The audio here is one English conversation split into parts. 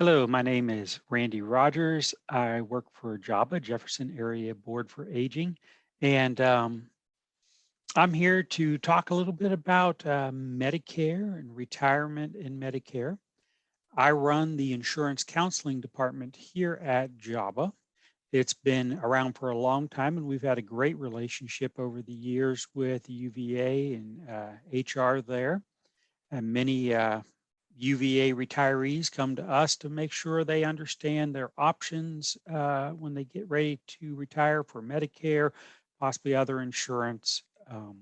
Hello, my name is Randy Rogers. I work for JABA, Jefferson Area Board for Aging, and I'm here to talk a little bit about Medicare and retirement in Medicare. I run the insurance counseling department here at JABA. It's been around for a long time, and we've had a great relationship over the years with UVA and HR there. And many UVA retirees come to us to make sure they understand their options when they get ready to retire for Medicare, possibly other insurance. And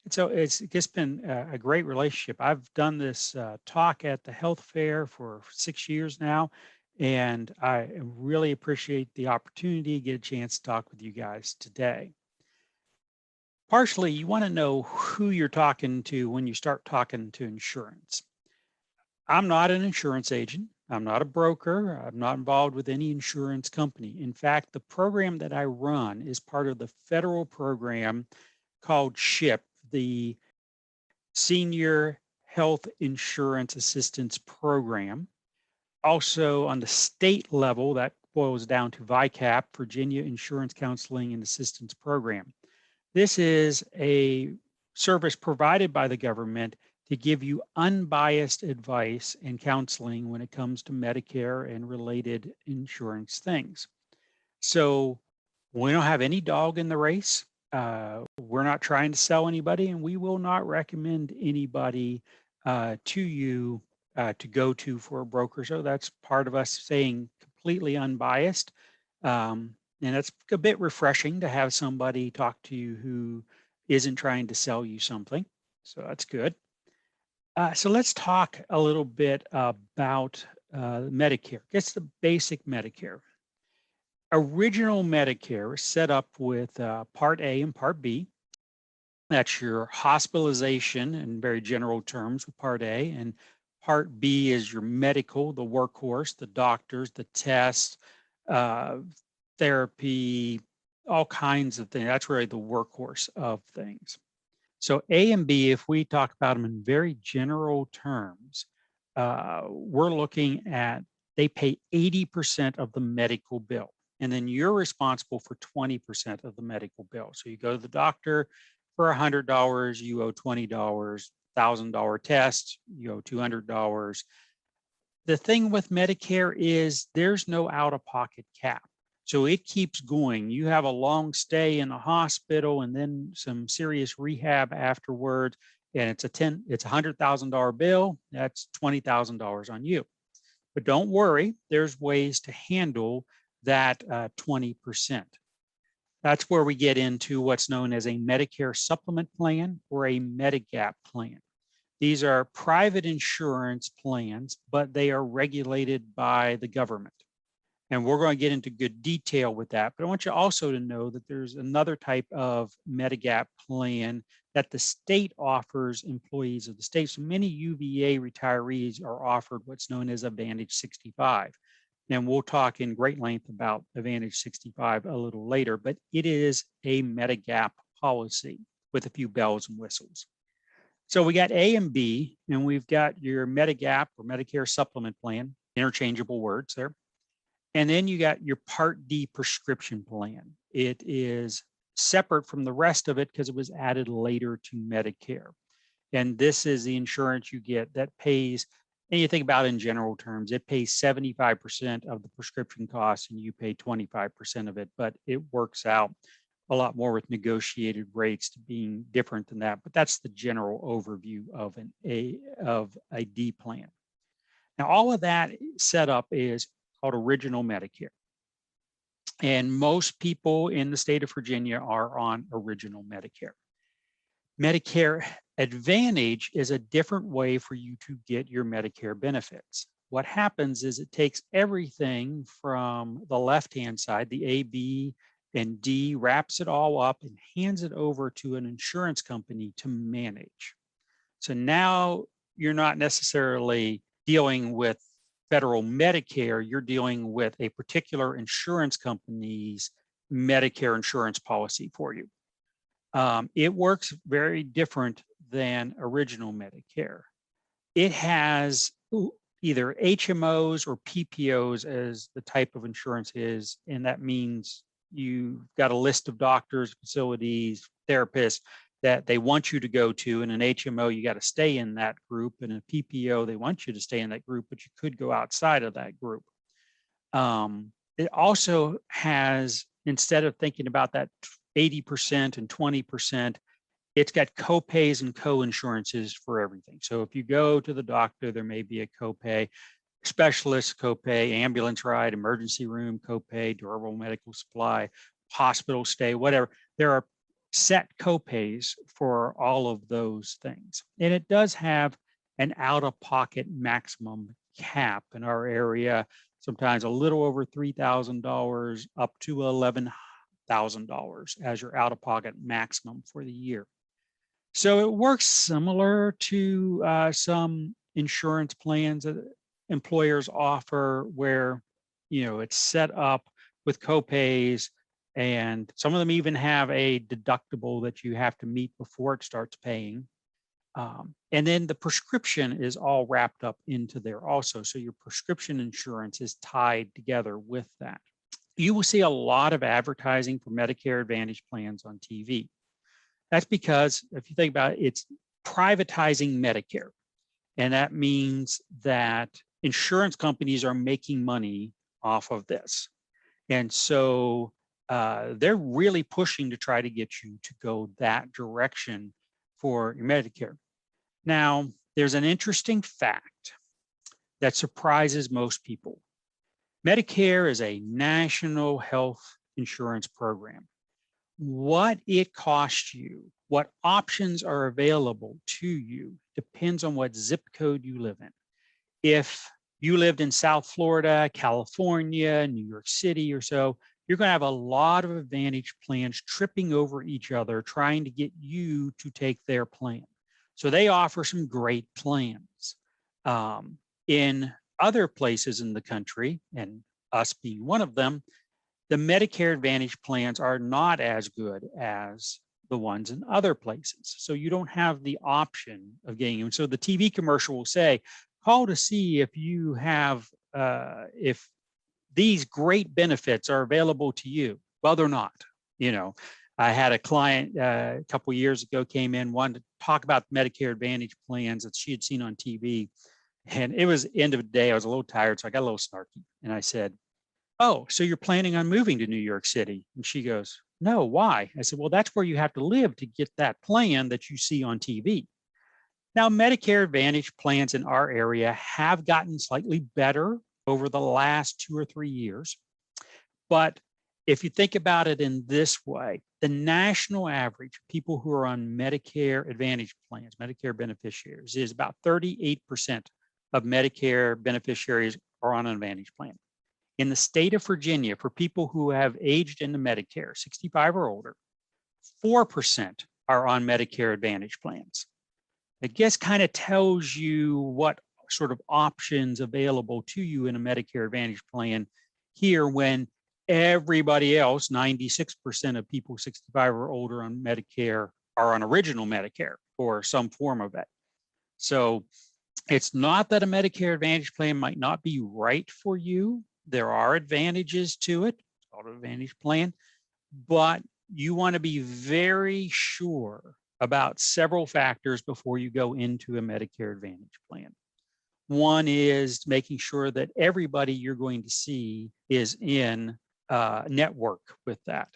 so it's just been a great relationship. I've done this talk at the health fair for 6 years now, and I really appreciate the opportunity to get a chance to talk with you guys today. Partially, you want to know who you're talking to when you start talking to insurance. I'm not an insurance agent. I'm not a broker. I'm not involved with any insurance company. In fact, the program that I run is part of the federal program called SHIP, the Senior Health Insurance Assistance Program. Also, on the state level, that boils down to VICAP, Virginia Insurance Counseling and Assistance Program. This is a service provided by the government to give you unbiased advice and counseling when it comes to Medicare and related insurance things. So we don't have any dog in the race. We're not trying to sell anybody, and we will not recommend anybody to you to go to for a broker. So that's part of us saying completely unbiased. And it's a bit refreshing to have somebody talk to you who isn't trying to sell you something. So that's good. So let's talk a little bit about Medicare. It's the basic Medicare. Original Medicare is set up with Part A and Part B. That's your hospitalization in very general terms with Part A. And Part B is your medical, the workhorse, the doctors, the tests, therapy, all kinds of things. That's really the workhorse of things. So A and B, if we talk about them in very general terms, we're looking at they pay 80% of the medical bill. And then you're responsible for 20% of the medical bill. So you go to the doctor for $100, you owe $20, $1,000 test, you owe $200. The thing with Medicare is there's no out-of-pocket cap. So it keeps going. You have a long stay in a hospital and then some serious rehab afterward, and it's a $100,000 bill. That's $20,000 on you. But don't worry, there's ways to handle that 20%. That's where we get into what's known as a Medicare Supplement plan or a Medigap plan. These are private insurance plans, but they are regulated by the government. And we're going to get into good detail with that. But I want you also to know that there's another type of Medigap plan that the state offers employees of the state. So many UVA retirees are offered what's known as Advantage 65. And we'll talk in great length about Advantage 65 a little later, but it is a Medigap policy with a few bells and whistles. So we got A and B, and we've got your Medigap or Medicare Supplement plan, interchangeable words there. And then you got your Part D prescription plan. It is separate from the rest of it because it was added later to Medicare. And this is the insurance you get that pays, and you think about it in general terms, it pays 75% of the prescription costs and you pay 25% of it, but it works out a lot more with negotiated rates to being different than that. But that's the general overview of a D plan. Now, all of that setup is called Original Medicare. And most people in the state of Virginia are on Original Medicare. Medicare Advantage is a different way for you to get your Medicare benefits. What happens is it takes everything from the left-hand side, the A, B, and D, wraps it all up and hands it over to an insurance company to manage. So now you're not necessarily dealing with federal Medicare, you're dealing with a particular insurance company's Medicare insurance policy for you. It works very different than Original Medicare. It has either HMOs or PPOs as the type of insurance is. And that means you've got a list of doctors, facilities, therapists that they want you to go to. In an HMO, you got to stay in that group. In a PPO, they want you to stay in that group, but you could go outside of that group. It also has, instead of thinking about that 80% and 20%, it's got co-pays and co-insurances for everything. So if you go to the doctor, there may be a copay, specialist copay, ambulance ride, emergency room copay, durable medical supply, hospital stay, whatever. There are set copays for all of those things. And it does have an out-of-pocket maximum cap in our area, sometimes a little over $3,000 up to $11,000 as your out-of-pocket maximum for the year. So it works similar to some insurance plans that employers offer where, it's set up with copays, and some of them even have a deductible that you have to meet before it starts paying. And then the prescription is all wrapped up into there also. So your prescription insurance is tied together with that. You will see a lot of advertising for Medicare Advantage plans on TV. That's because if you think about it, it's privatizing Medicare. And that means that insurance companies are making money off of this. And so they're really pushing to try to get you to go that direction for your Medicare. Now, there's an interesting fact that surprises most people. Medicare is a national health insurance program. What it costs you, what options are available to you, depends on what zip code you live in. If you lived in South Florida, California, New York City or so, you're going to have a lot of Advantage plans tripping over each other, trying to get you to take their plan. So they offer some great plans. In other places in the country, and us being one of them, the Medicare Advantage plans are not as good as the ones in other places. So you don't have the option of getting them. So the TV commercial will say, call to see if you have, if these great benefits are available to you. Well, they're not. I had a client a couple of years ago came in, wanted to talk about Medicare Advantage plans that she had seen on TV. And it was end of the day. I was a little tired, so I got a little snarky. And I said, oh, so you're planning on moving to New York City? And she goes, no, why? I said, well, that's where you have to live to get that plan that you see on TV. Now, Medicare Advantage plans in our area have gotten slightly better over the last 2 or 3 years. But if you think about it in this way, the national average, people who are on Medicare Advantage plans, Medicare beneficiaries, is about 38% of Medicare beneficiaries are on an Advantage plan. In the state of Virginia, for people who have aged into Medicare, 65 or older, 4% are on Medicare Advantage plans. It just kind of tells you what sort of options available to you in a Medicare Advantage plan here when everybody else, 96% of people 65 or older on Medicare are on original Medicare or some form of it. So it's not that a Medicare Advantage plan might not be right for you. There are advantages to it. It's called an Advantage plan, but you want to be very sure about several factors before you go into a Medicare Advantage plan. One is making sure that everybody you're going to see is in network with that.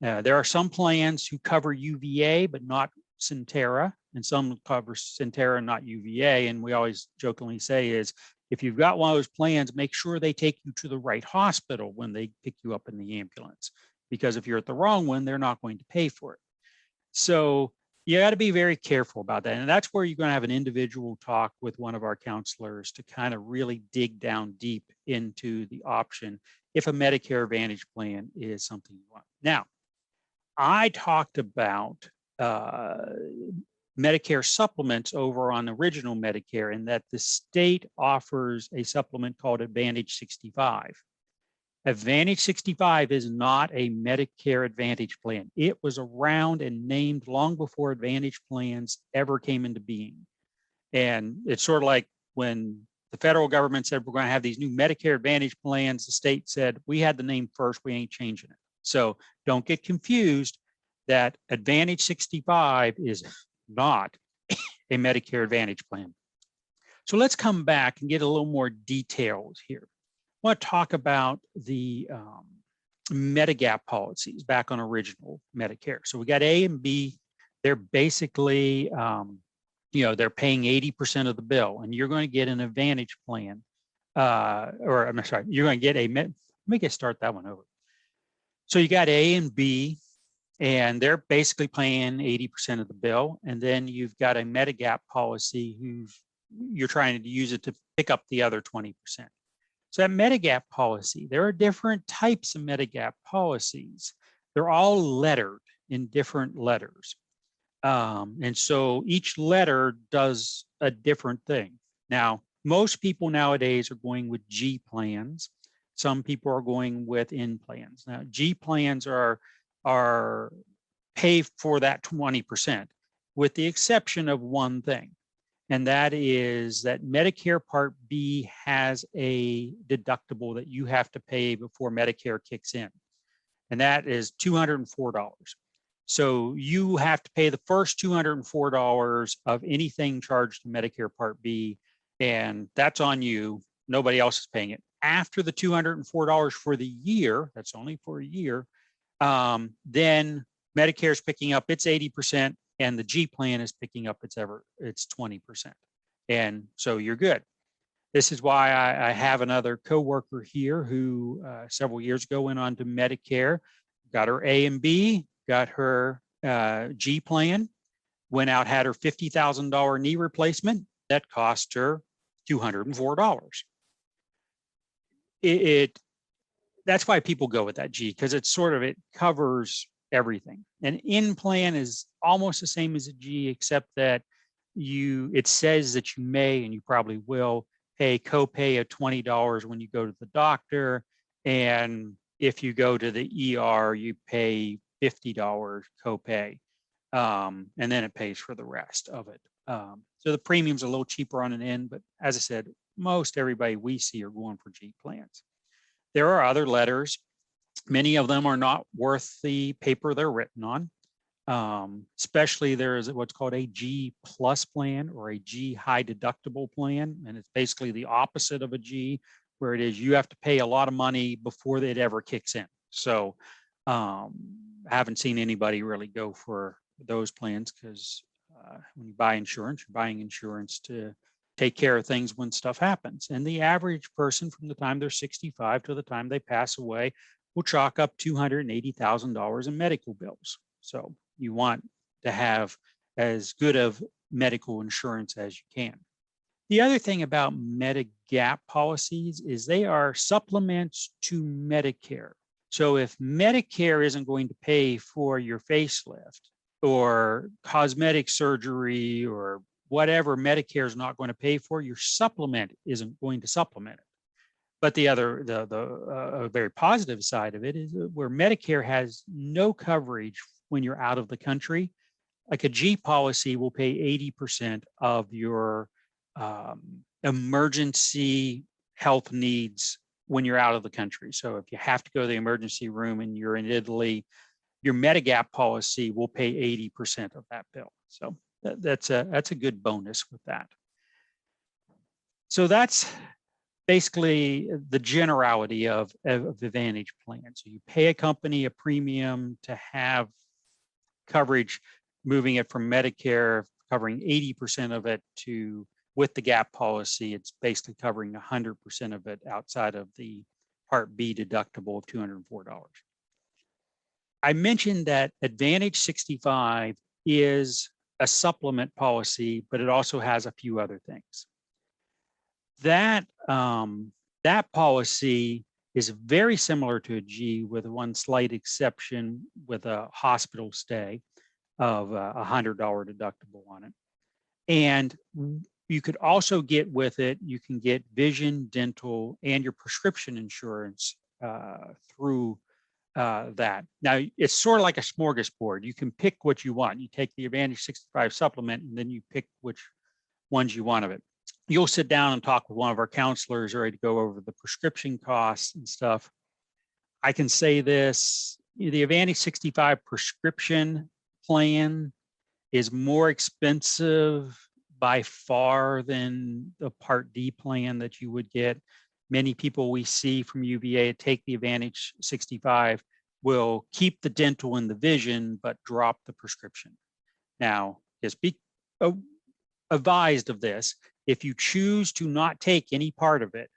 There are some plans who cover UVA, but not Centera, and some cover Centera, not UVA. And we always jokingly say is, if you've got one of those plans, make sure they take you to the right hospital when they pick you up in the ambulance, because if you're at the wrong one, they're not going to pay for it. So you got to be very careful about that. And that's where you're going to have an individual talk with one of our counselors to kind of really dig down deep into the option if a Medicare Advantage plan is something you want. Now, I talked about Medicare Supplements over on original Medicare, and that the state offers a supplement called Advantage 65. Advantage 65 is not a Medicare Advantage plan. It was around and named long before Advantage plans ever came into being. And it's sort of like when The federal government said, we're going to have these new Medicare Advantage plans. The state said, we had the name first, we ain't changing it. So don't get confused that Advantage 65 is not a Medicare Advantage plan. So let's come back and get a little more details here. I want to talk about the Medigap policies back on original Medicare. So we got A and B. They're basically, they're paying 80% of the bill, and you're going to get an Advantage plan. Or I'm sorry, you're going to get let me start that one over. So you got A and B, and they're basically paying 80% of the bill. And then you've got a Medigap policy you're trying to use it to pick up the other 20%. So that Medigap policy, there are different types of Medigap policies. They're all lettered in different letters. And so each letter does a different thing. Now, most people nowadays are going with G plans. Some people are going with N plans. Now, G plans are pay for that 20%, with the exception of one thing. And that is that Medicare Part B has a deductible that you have to pay before Medicare kicks in. And that is $204. So you have to pay the first $204 of anything charged to Medicare Part B, and that's on you. Nobody else is paying it. After the $204 for the year, that's only for a year, then Medicare is picking up its 80%, and the G plan is picking up its 20%. And so you're good. This is why I have another coworker here who several years ago went on to Medicare, got her A and B, got her G plan, went out, had her $50,000 knee replacement. That cost her $204. That's why people go with that G, because it covers everything. An N plan is almost the same as a G, except that it says that you may, and you probably will, pay copay of $20 when you go to the doctor. And if you go to the ER, you pay $50 copay. And then it pays for the rest of it. So the premium's a little cheaper on an N, but as I said, most everybody we see are going for G plans. There are other letters. Many of them are not worth the paper they're written on. Especially there is what's called a G plus plan or a G high deductible plan. And it's basically the opposite of a G, where it is you have to pay a lot of money before it ever kicks in. So I haven't seen anybody really go for those plans, because when you buy insurance, you're buying insurance to take care of things when stuff happens. And the average person, from the time they're 65 to the time they pass away, will chalk up $280,000 in medical bills. So you want to have as good of medical insurance as you can. The other thing about Medigap policies is they are supplements to Medicare. So if Medicare isn't going to pay for your facelift or cosmetic surgery or whatever Medicare is not going to pay for, your supplement isn't going to supplement it. But the very positive side of it is where Medicare has no coverage when you're out of the country. Like a G policy will pay 80% of your emergency health needs when you're out of the country. So if you have to go to the emergency room and you're in Italy, your Medigap policy will pay 80% of that bill. So that's a good bonus with that. So that's basically the generality of Advantage plan. So you pay a company a premium to have coverage, moving it from Medicare, covering 80% of it, to with the gap policy, it's basically covering 100% of it outside of the Part B deductible of $204. I mentioned that Advantage 65 is a supplement policy, but it also has a few other things. That policy is very similar to a G, with one slight exception, with a hospital stay of $100 deductible on it. And you could also get with it, you can get vision, dental, and your prescription insurance through that. Now, it's sort of like a smorgasbord. You can pick what you want. You take the Advantage 65 supplement, and then you pick which ones you want of it. you'll sit down and talk with one of our counselors, ready to go over the prescription costs and stuff. I can say this, the Advantage 65 prescription plan is more expensive by far than the Part D plan that you would get. Many people we see from UVA take the Advantage 65 will keep the dental and the vision, but drop the prescription. Now, just be advised of this. If you choose to not take any part of it,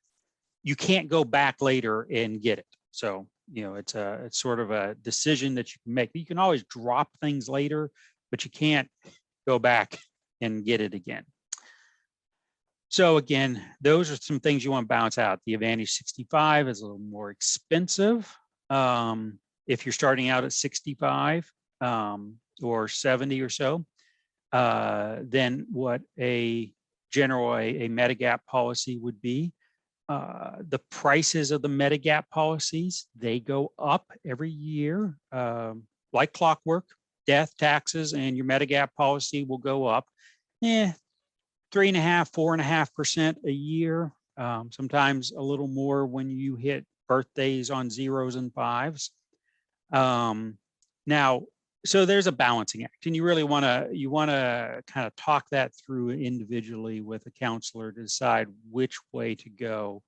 you can't go back later and get it. So, it's sort of a decision that you can make. You can always drop things later, but you can't go back and get it again. So again, those are some things you want to balance out. The Advantage 65 is a little more expensive if you're starting out at 65 or 70 or so than what a Medigap policy would be. The prices of the Medigap policies, they go up every year like clockwork. Death, taxes, and your Medigap policy will go up 3.5%, 4.5% a year. Sometimes a little more when you hit birthdays on zeros and fives. Now, so there's a balancing act, and you really want to kind of talk that through individually with a counselor to decide which way to go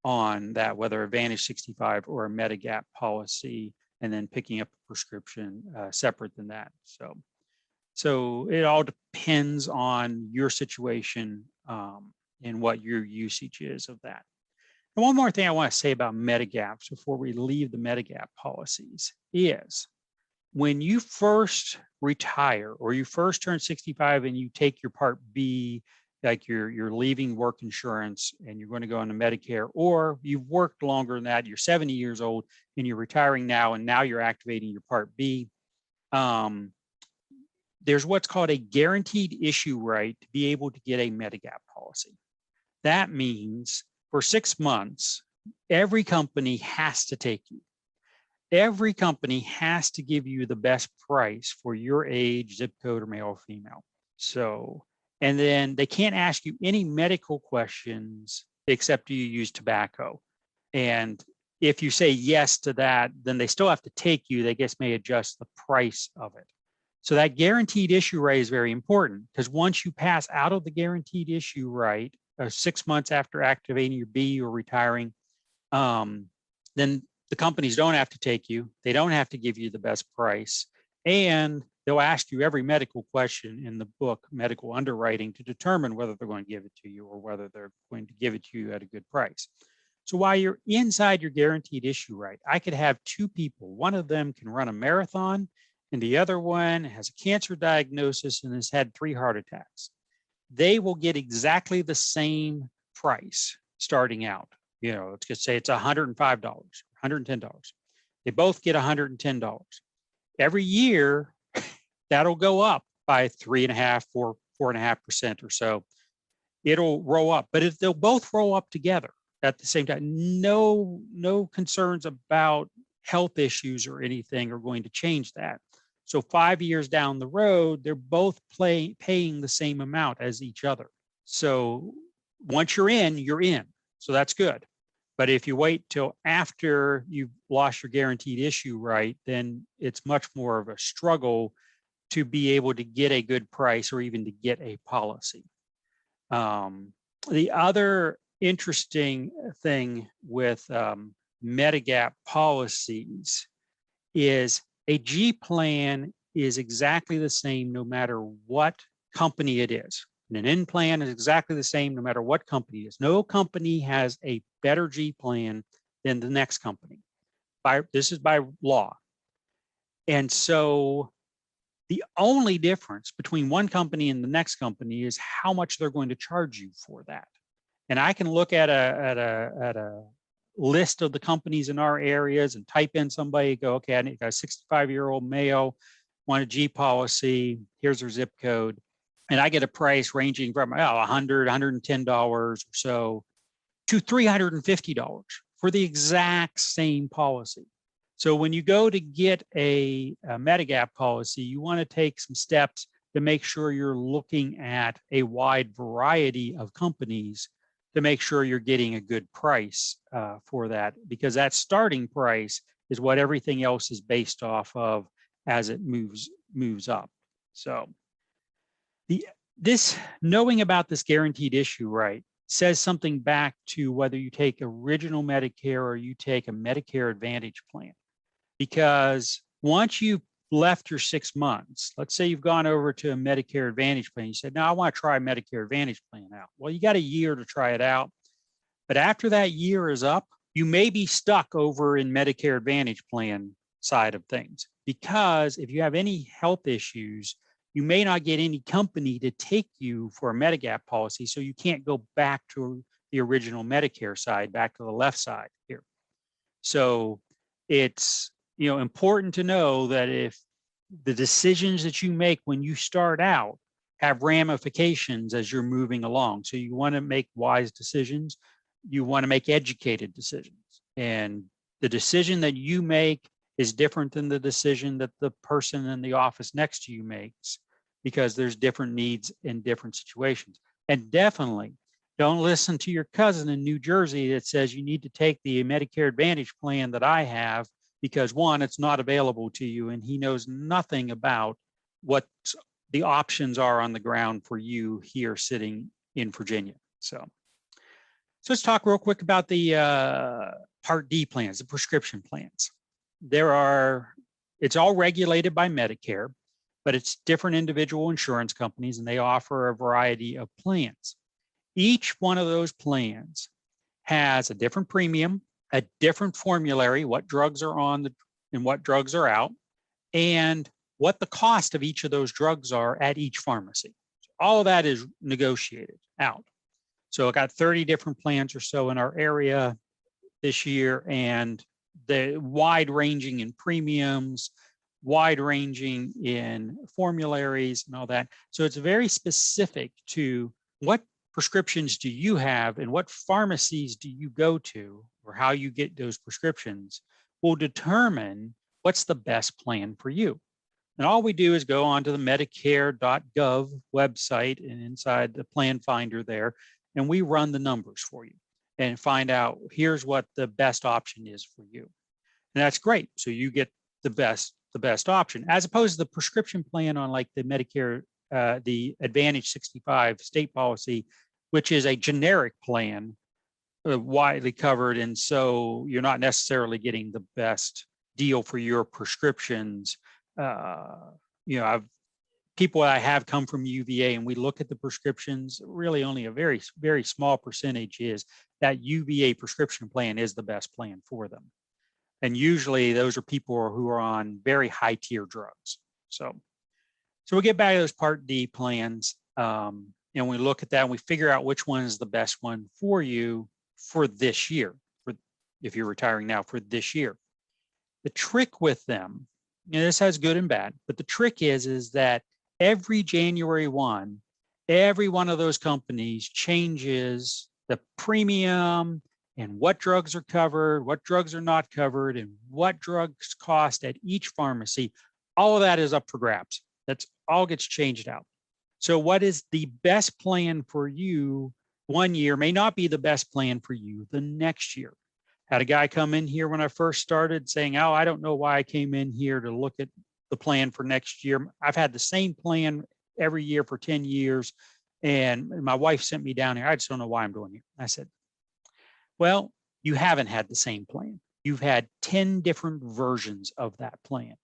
on that, whether Advantage 65 or a Medigap policy, and then picking up a prescription separate than that. So it all depends on your situation and what your usage is of that. And one more thing I want to say about Medigaps before we leave the Medigap policies is when you first retire or you first turn 65 and you take your Part B, like you're leaving work insurance and you're going to go into Medicare, or you've worked longer than that, you're 70 years old and you're retiring now, and now you're activating your Part B. There's what's called a guaranteed issue right to be able to get a Medigap policy. That means for 6 months, every company has to take you. Every company has to give you the best price for your age, zip code, or male or female. So, and then they can't ask you any medical questions except you use tobacco. And if you say yes to that, then they still have to take you. They just may adjust the price of it. So that guaranteed issue right is very important, because once you pass out of the guaranteed issue right, 6 months after activating your B or retiring, then the companies don't have to take you. They don't have to give you the best price. And they'll ask you every medical question in the book, Medical Underwriting, to determine whether they're going to give it to you or whether they're going to give it to you at a good price. So while you're inside your guaranteed issue right, I could have two people. One of them can run a marathon, and the other one has a cancer diagnosis and has had 3 heart attacks. They will get exactly the same price starting out. Let's just say it's $105, $110. They both get $110. Every year, that'll go up by 3.5%, 4.5% or so. It'll roll up, but they'll both roll up together at the same time. No concerns about health issues or anything are going to change that. So 5 years down the road, they're both paying the same amount as each other. So once you're in, you're in. So that's good. But if you wait till after you've lost your guaranteed issue right, then it's much more of a struggle to be able to get a good price or even to get a policy. The other interesting thing with Medigap policies is a G plan is exactly the same no matter what company it is. And an N plan is exactly the same no matter what company it is. No company has a better G plan than the next company. This is by law. And so the only difference between one company and the next company is how much they're going to charge you for that. And I can look at a list of the companies in our areas and type in somebody, go, okay, I got a 65-year-old male, want a G policy, here's their zip code. And I get a price ranging from $100, $110 or so to $350 for the exact same policy. So when you go to get a Medigap policy, you want to take some steps to make sure you're looking at a wide variety of companies to make sure you're getting a good price for that, because that starting price is what everything else is based off of as it moves up. So this knowing about this guaranteed issue right says something back to whether you take original Medicare or you take a Medicare Advantage plan. Because once you've left your 6 months, let's say you've gone over to a Medicare Advantage plan, you said, no, I want to try a Medicare Advantage plan out. Well, you got a year to try it out. But after that year is up, you may be stuck over in Medicare Advantage plan side of things, because if you have any health issues, you may not get any company to take you for a Medigap policy. So you can't go back to the original Medicare side, back to the left side here. So it's important to know that if the decisions that you make when you start out have ramifications as you're moving along. So you want to make wise decisions. You want to make educated decisions. And the decision that you make is different than the decision that the person in the office next to you makes, because there's different needs in different situations. And definitely don't listen to your cousin in New Jersey that says you need to take the Medicare Advantage plan that I have, because one, it's not available to you, and he knows nothing about what the options are on the ground for you here sitting in Virginia. So let's talk real quick about the Part D plans, the prescription plans. It's all regulated by Medicare, but it's different individual insurance companies, and they offer a variety of plans. Each one of those plans has a different premium, a different formulary, what drugs are on and what drugs are out, and what the cost of each of those drugs are at each pharmacy. All of that is negotiated out. So I got 30 different plans or so in our area this year, and the wide ranging in premiums, wide ranging in formularies and all that. So it's very specific to what prescriptions do you have and what pharmacies do you go to, or how you get those prescriptions will determine what's the best plan for you. And all we do is go onto the Medicare.gov website, and inside the plan finder there, and we run the numbers for you and find out here's what the best option is for you. And that's great. So you get the best option, as opposed to the prescription plan on like the Medicare, the Advantage 65 state policy, which is a generic plan, widely covered. And so you're not necessarily getting the best deal for your prescriptions. People I have come from UVA, and we look at the prescriptions, really only a very, very small percentage is that UVA prescription plan is the best plan for them. And usually those are people who are on very high tier drugs. So we get back to those Part D plans, and we look at that and we figure out which one is the best one for you for this year, if you're retiring now, for this year. The trick with them, this has good and bad, but the trick is that every January 1, every one of those companies changes the premium and what drugs are covered, what drugs are not covered, and what drugs cost at each pharmacy. All of that is up for grabs. That's all gets changed out. So what is the best plan for you one year may not be the best plan for you the next year. Had a guy come in here when I first started saying, oh, I don't know why I came in here to look at the plan for next year. I've had the same plan every year for 10 years. And my wife sent me down here. I just don't know why I'm doing it. I said, well, you haven't had the same plan. You've had 10 different versions of that plan.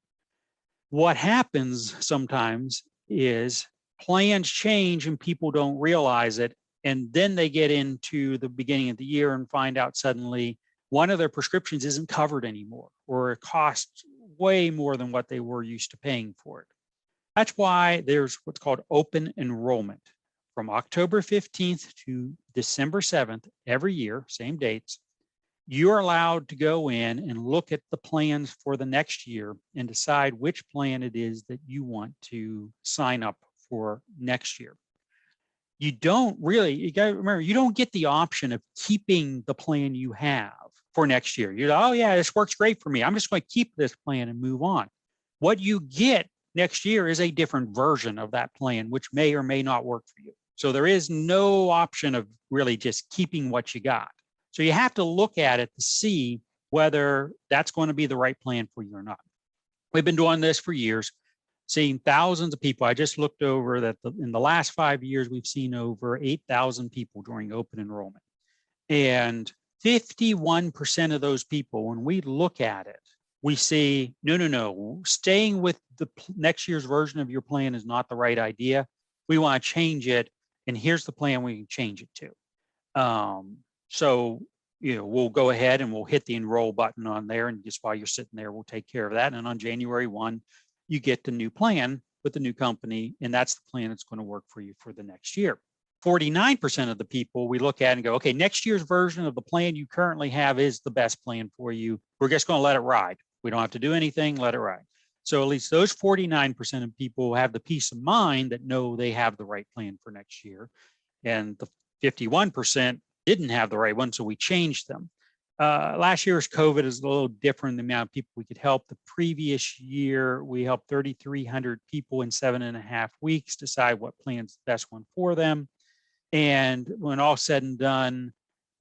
What happens sometimes is plans change and people don't realize it. And then they get into the beginning of the year and find out suddenly one of their prescriptions isn't covered anymore, or it costs way more than what they were used to paying for it. That's why there's what's called open enrollment. From October 15th to December 7th, every year, same dates, you're allowed to go in and look at the plans for the next year and decide which plan it is that you want to sign up for next year. You got to remember, you don't get the option of keeping the plan you have for next year. You're, oh yeah, this works great for me. I'm just going to keep this plan and move on. What you get next year is a different version of that plan, which may or may not work for you. So there is no option of really just keeping what you got. So you have to look at it to see whether that's going to be the right plan for you or not. We've been doing this for years, seeing thousands of people. I just looked over that in the last 5 years, we've seen over 8,000 people during open enrollment. And 51% of those people, when we look at it, we see, no, staying with the next year's version of your plan is not the right idea. We want to change it. And here's the plan we can change it to. So, we'll go ahead and we'll hit the enroll button on there. And just while you're sitting there, we'll take care of that. And on January 1, you get the new plan with the new company. And that's the plan that's going to work for you for the next year. 49% of the people we look at and go, okay, next year's version of the plan you currently have is the best plan for you. We're just going to let it ride. We don't have to do anything, let it ride. So at least those 49% of people have the peace of mind that know they have the right plan for next year. And the 51% didn't have the right one, so we changed them. Last year's COVID is a little different, the amount of people we could help. The previous year, we helped 3,300 people in 7.5 weeks decide what plan's the best one for them. And when all said and done,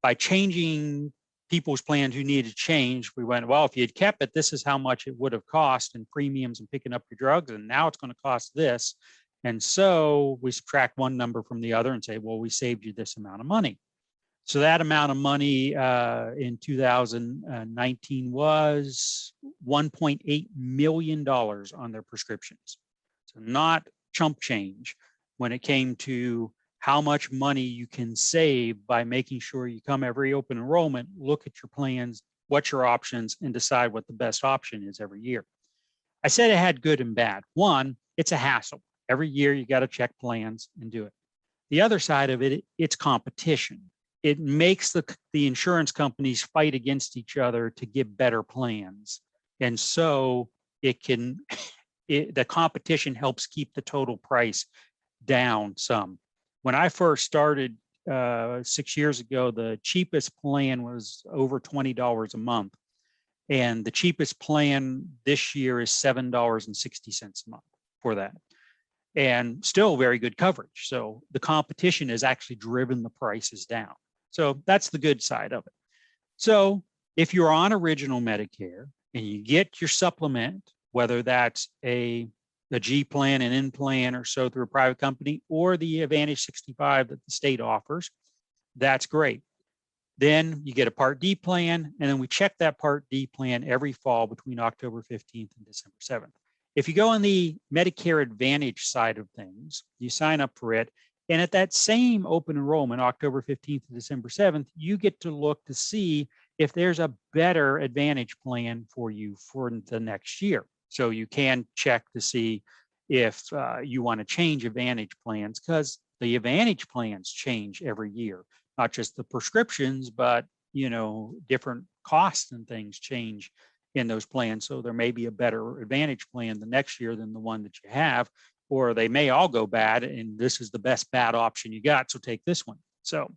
by changing people's plans who needed to change, we went, well, if you had kept it, this is how much it would have cost in premiums and picking up your drugs, and now it's going to cost this. And so we subtract one number from the other and say, well, we saved you this amount of money. So that amount of money in 2019 was $1.8 million on their prescriptions. So not chump change when it came to how much money you can save by making sure you come every open enrollment, look at your plans, what's your options, and decide what the best option is every year. I said it had good and bad. One, it's a hassle. Every year you got to check plans and do it. The other side of it, it's competition. It makes the insurance companies fight against each other to get better plans. And so the competition helps keep the total price down some. When I first started 6 years ago, the cheapest plan was over $20 a month. And the cheapest plan this year is $7.60 a month for that. And still very good coverage. So the competition has actually driven the prices down. So that's the good side of it. So if you're on original Medicare and you get your supplement, whether that's a G plan, an N plan, or so through a private company, or the Advantage 65 that the state offers, that's great. Then you get a Part D plan, and then we check that Part D plan every fall between October 15th and December 7th. If you go on the Medicare Advantage side of things, you sign up for it, and at that same open enrollment, October 15th to December 7th, you get to look to see if there's a better Advantage plan for you for the next year. So you can check to see if you want to change Advantage plans, because the Advantage plans change every year, not just the prescriptions, but different costs and things change in those plans. So there may be a better Advantage plan the next year than the one that you have, or they may all go bad and this is the best bad option you got, so take this one. So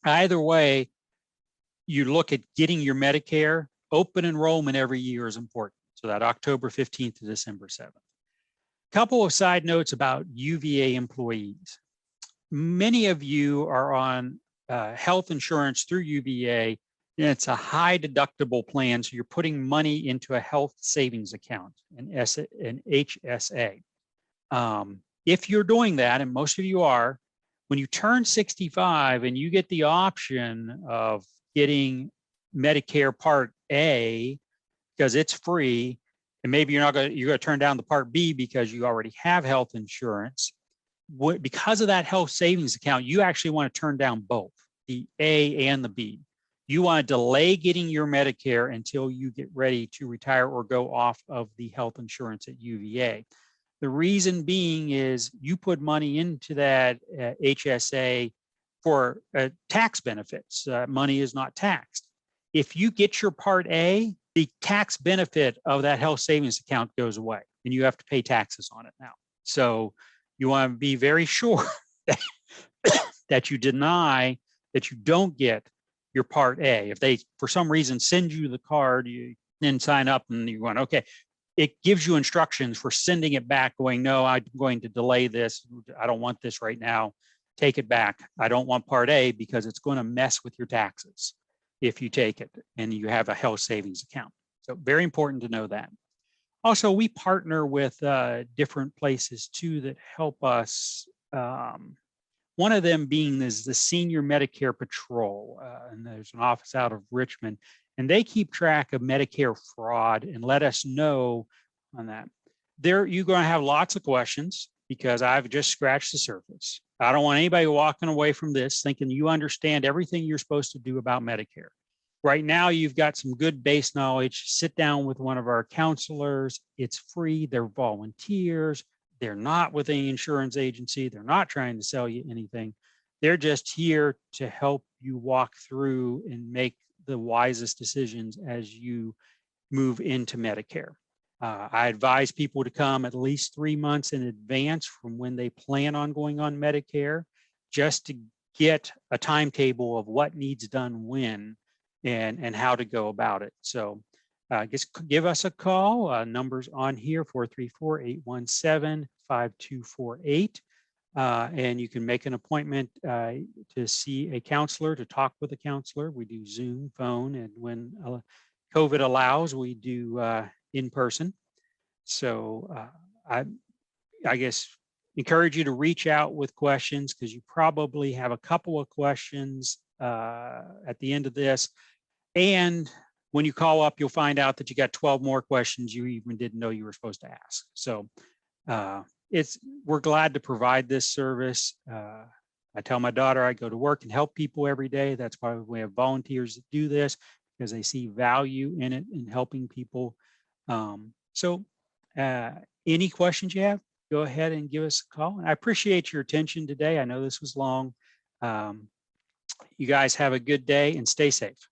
either way, you look at getting your Medicare. Open enrollment every year is important. So that October 15th to December 7th. Couple of side notes about UVA employees. Many of you are on health insurance through UVA, and it's a high deductible plan. So you're putting money into a health savings account, an HSA. If you're doing that, and most of you are, when you turn 65 and you get the option of getting Medicare Part A, because it's free, and maybe you're going to turn down the Part B because you already have health insurance. Because of that health savings account, you actually want to turn down both, the A and the B. You want to delay getting your Medicare until you get ready to retire or go off of the health insurance at UVA. The reason being is you put money into that HSA for tax benefits. Money is not taxed. If you get your Part A, the tax benefit of that health savings account goes away and you have to pay taxes on it now. So you want to be very sure that you deny that you don't get your Part A. If they, for some reason, send you the card, you then sign up and you want, okay, it gives you instructions for sending it back, going, no, I'm going to delay this. I don't want this right now. Take it back. I don't want Part A because it's going to mess with your taxes if you take it and you have a health savings account. So very important to know that. Also, we partner with different places too that help us. One of them being is the Senior Medicare Patrol, and there's an office out of Richmond, and they keep track of Medicare fraud and let us know on that. There, you're going to have lots of questions because I've just scratched the surface. I don't want anybody walking away from this thinking you understand everything you're supposed to do about Medicare. Right now, you've got some good base knowledge. Sit down with one of our counselors. It's free. They're volunteers. They're not with any insurance agency. They're not trying to sell you anything. They're just here to help you walk through and make the wisest decisions as you move into Medicare. I advise people to come at least 3 months in advance from when they plan on going on Medicare, just to get a timetable of what needs done when and how to go about it. So just give us a call. Numbers on here, 434-817-5248. And you can make an appointment to see a counselor, to talk with a counselor. We do Zoom, phone, and when COVID allows, we do in person. So I guess encourage you to reach out with questions, because you probably have a couple of questions at the end of this. And when you call up, you'll find out that you got 12 more questions you even didn't know you were supposed to ask. So we're glad to provide this service. I tell my daughter I go to work and help people every day. That's why we have volunteers that do this, because they see value in it, in helping people. Any questions you have, go ahead and give us a call. And I appreciate your attention today. I know this was long. You guys have a good day and stay safe.